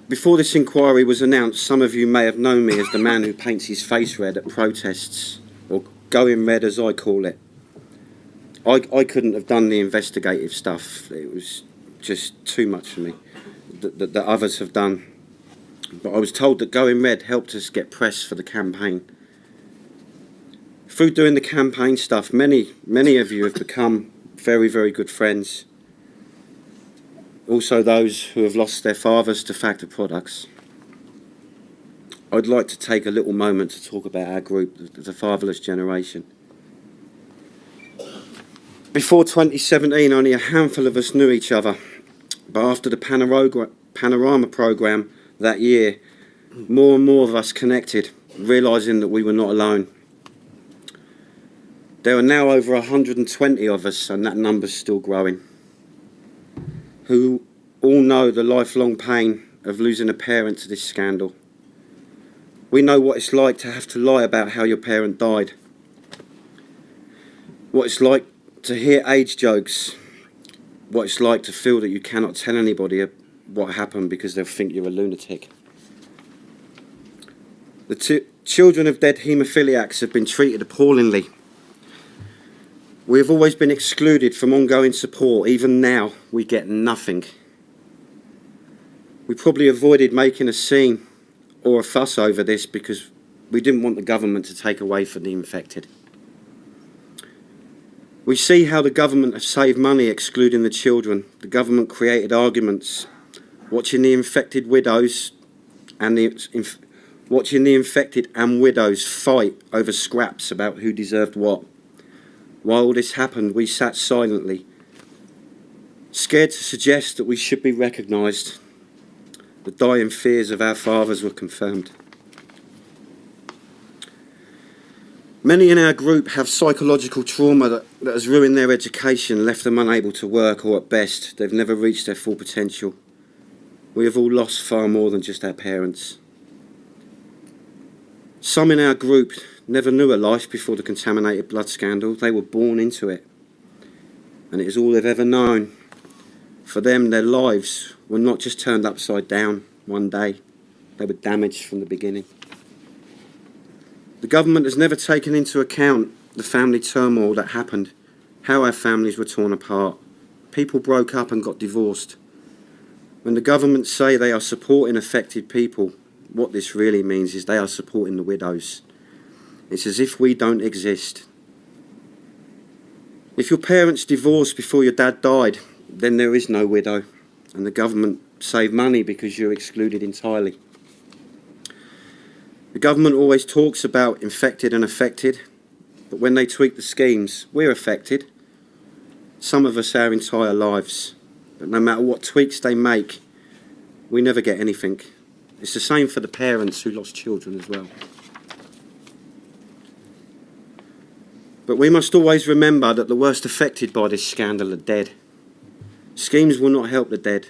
Before this inquiry was announced, some of you may have known me as the man who paints his face red at protests, or going red as I call it. I couldn't have done the investigative stuff. It was just too much for me that others have done. But I was told that going red helped us get press for the campaign. Through doing the campaign stuff, many of you have become very, very good friends. Also those who have lost their fathers to factor products. I'd like to take a little moment to talk about our group, the fatherless generation. Before 2017, only a handful of us knew each other, but after the Panorama programme that year, more and more of us connected, realising that we were not alone. There are now over 120 of us, and that number's still growing, who all know the lifelong pain of losing a parent to this scandal. We know what it's like to have to lie about how your parent died, what it's like to hear age jokes, what it's like to feel that you cannot tell anybody what happened because they'll think you're a lunatic. The children of dead haemophiliacs have been treated appallingly. We have always been excluded from ongoing support. Even now, we get nothing. We probably avoided making a scene or a fuss over this because we didn't want the government to take away from the infected. We see how the government have saved money excluding the children. The government created arguments, watching the infected widows and watching the infected and widows fight over scraps about who deserved what. While all this happened, we sat silently, scared to suggest that we should be recognised. The dying fears of our fathers were confirmed. Many in our group have psychological trauma that has ruined their education, left them unable to work, or at best, they've never reached their full potential. We have all lost far more than just our parents. Some in our group never knew a life before the Contaminated Blood Scandal. They were born into it, and it is all they've ever known. For them, their lives were not just turned upside down one day, they were damaged from the beginning. The government has never taken into account the family turmoil that happened, how our families were torn apart. People broke up and got divorced. When the government say they are supporting affected people, what this really means is they are supporting the widows. It's as if we don't exist. If your parents divorced before your dad died, then there is no widow, and the government saved money because you're excluded entirely. The government always talks about infected and affected, but when they tweak the schemes, we're affected. Some of us our entire lives, but no matter what tweaks they make, we never get anything. It's the same for the parents who lost children as well. But we must always remember that the worst affected by this scandal are dead. Schemes will not help the dead.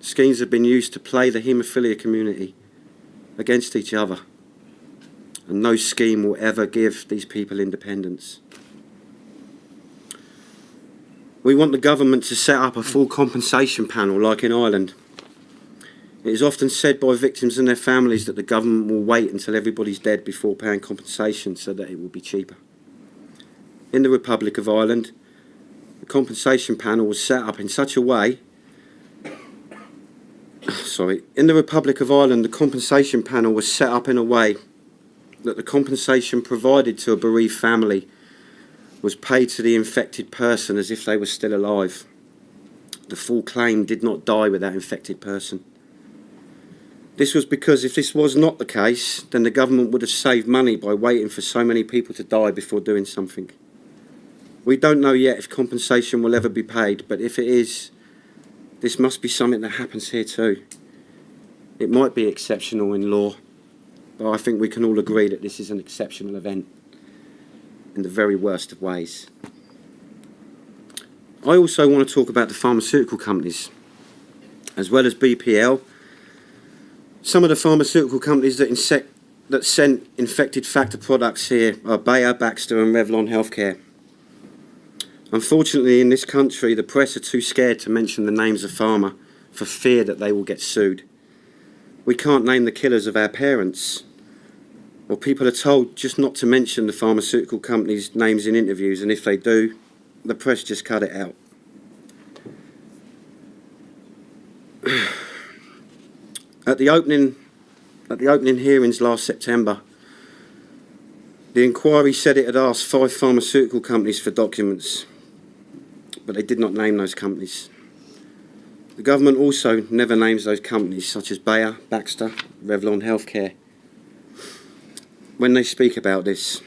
Schemes have been used to play the haemophilia community against each other. And no scheme will ever give these people independence. We want the government to set up a full compensation panel like in Ireland. It is often said by victims and their families that the government will wait until everybody's dead before paying compensation so that it will be cheaper. In the Republic of Ireland, the compensation panel was set up in such a way in the Republic of Ireland, the compensation panel was set up in a way that the compensation provided to a bereaved family was paid to the infected person as if they were still alive. The full claim did not die with that infected person. This was because if this was not the case, then the government would have saved money by waiting for so many people to die before doing something. We don't know yet if compensation will ever be paid, but if it is, this must be something that happens here too. It might be exceptional in law, but I think we can all agree that this is an exceptional event in the very worst of ways. I also want to talk about the pharmaceutical companies, as well as BPL. Some of the pharmaceutical companies that sent infected factor products here are Bayer, Baxter and Revlon Healthcare. Unfortunately, in this country, the press are too scared to mention the names of pharma for fear that they will get sued. We can't name the killers of our parents. Or people are told just not to mention the pharmaceutical companies' names in interviews, and if they do, the press just cut it out. At the opening hearings last September, the inquiry said it had asked 5 pharmaceutical companies for documents, but they did not name those companies. The government also never names those companies, such as Bayer, Baxter, Revlon Healthcare. When they speak about this,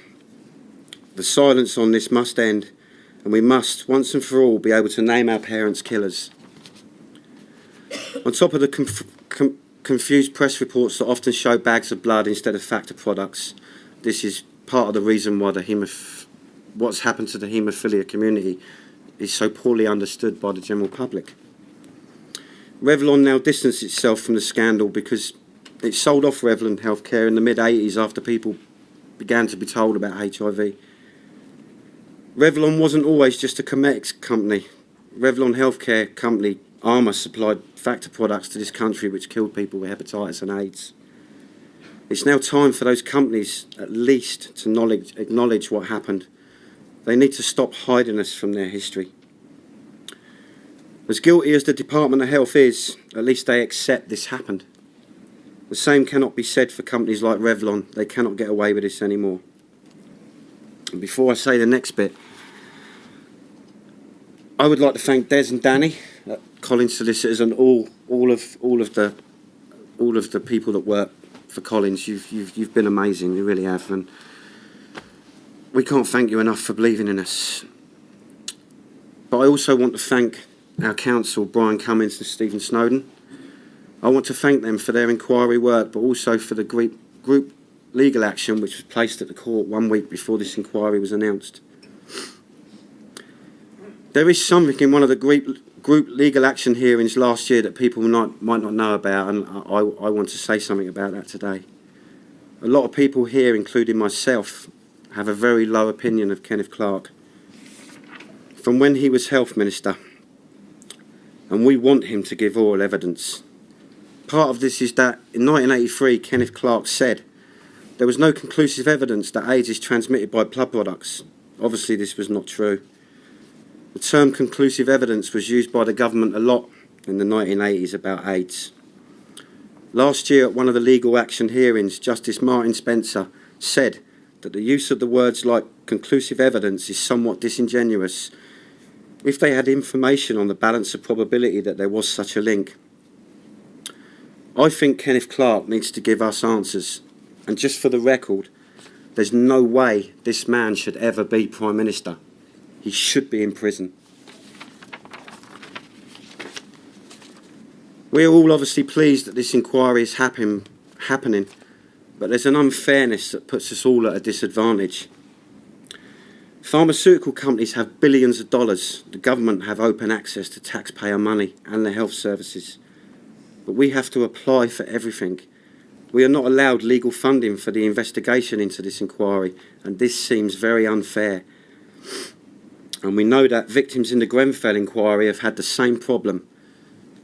the silence on this must end, and we must, once and for all, be able to name our parents' killers. On top of the confused press reports that often show bags of blood instead of factor products, this is part of the reason why what's happened to the haemophilia community is so poorly understood by the general public. Revlon now distanced itself from the scandal because it sold off Revlon Healthcare in the mid-80s after people began to be told about HIV. Revlon wasn't always just a cosmetics company. Revlon Healthcare company, Armour, supplied factor products to this country which killed people with hepatitis and AIDS. It's now time for those companies at least to acknowledge what happened. They need to stop hiding us from their history. As guilty as the Department of Health is, at least they accept this happened. The same cannot be said for companies like Revlon. They cannot get away with this anymore. And before I say the next bit, I would like to thank Des and Danny at Collins Solicitors and all of the people that work for Collins. You've been amazing. You really have, and we can't thank you enough for believing in us. But I also want to thank our counsel, Brian Cummins and Stephen Snowden. I want to thank them for their inquiry work, but also for the group legal action which was placed at the court 1 week before this inquiry was announced. There is something in one of the group legal action hearings last year that people might not know about, and I want to say something about that today. A lot of people here, including myself, have a very low opinion of Kenneth Clarke from when he was Health Minister, and we want him to give oral evidence. Part of this is that in 1983, Kenneth Clarke said there was no conclusive evidence that AIDS is transmitted by blood products. Obviously, this was not true. The term conclusive evidence was used by the government a lot in the 1980s about AIDS. Last year, at one of the legal action hearings, Justice Martin Spencer said that the use of the words like conclusive evidence is somewhat disingenuous if they had information on the balance of probability that there was such a link. I think Kenneth Clarke needs to give us answers, and just for the record, there's no way this man should ever be Prime Minister. He should be in prison. We are all obviously pleased that this inquiry is happening, but there's an unfairness that puts us all at a disadvantage. Pharmaceutical companies have billions of dollars. The government have open access to taxpayer money and the health services. But we have to apply for everything. We are not allowed legal funding for the investigation into this inquiry, and this seems very unfair. And we know that victims in the Grenfell inquiry have had the same problem.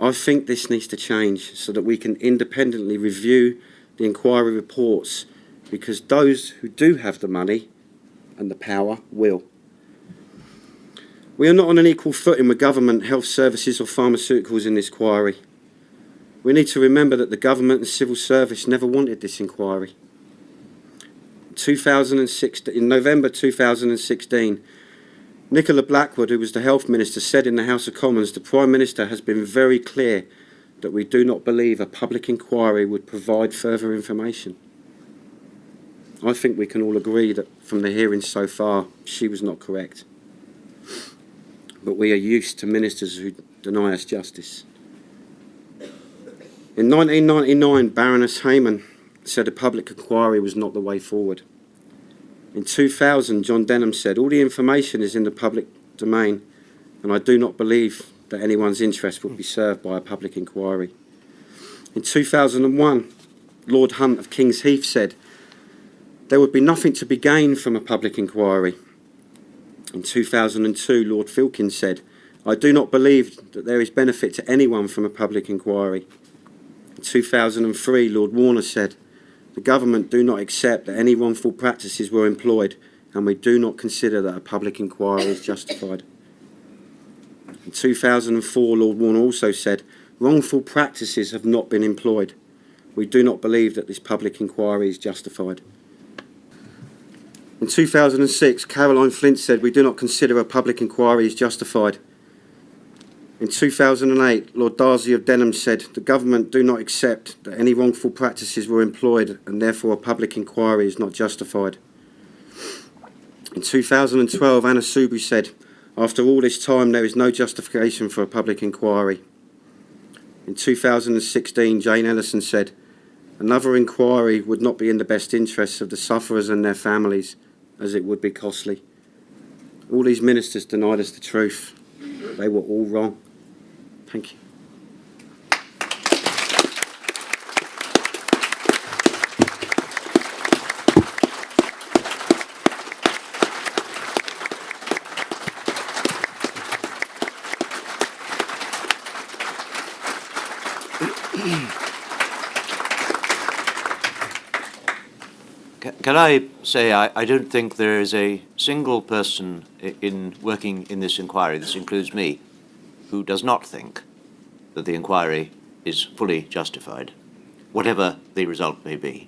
I think this needs to change so that we can independently review the inquiry reports, because those who do have the money and the power will. We are not on an equal footing with government, health services or pharmaceuticals in this inquiry. We need to remember that the government and civil service never wanted this inquiry. In November 2016, Nicola Blackwood, who was the Health Minister, said in the House of Commons, the Prime Minister has been very clear that we do not believe a public inquiry would provide further information. I think we can all agree that from the hearings so far, she was not correct. But we are used to ministers who deny us justice. In 1999, Baroness Hayman said a public inquiry was not the way forward. In 2000, John Denham said, all the information is in the public domain, and I do not believe that anyone's interest would be served by a public inquiry. In 2001, Lord Hunt of King's Heath said, there would be nothing to be gained from a public inquiry. In 2002, Lord Filkins said, I do not believe that there is benefit to anyone from a public inquiry. In 2003, Lord Warner said, "The government do not accept that any wrongful practices were employed, and we do not consider that a public inquiry is justified." In 2004, Lord Warner also said, "Wrongful practices have not been employed. We do not believe that this public inquiry is justified." In 2006, Caroline Flint said, "We do not consider a public inquiry is justified." In 2008, Lord Darcy of Denham said, "The government do not accept that any wrongful practices were employed, and therefore a public inquiry is not justified." In 2012, Anna Soubry said, "After all this time, there is no justification for a public inquiry." In 2016, Jane Ellison said, "Another inquiry would not be in the best interests of the sufferers and their families, as it would be costly." All these ministers denied us the truth. They were all wrong. Thank you. Can I say I don't think there is a single person in working in this inquiry, this includes me, who does not think that the inquiry is fully justified, whatever the result may be.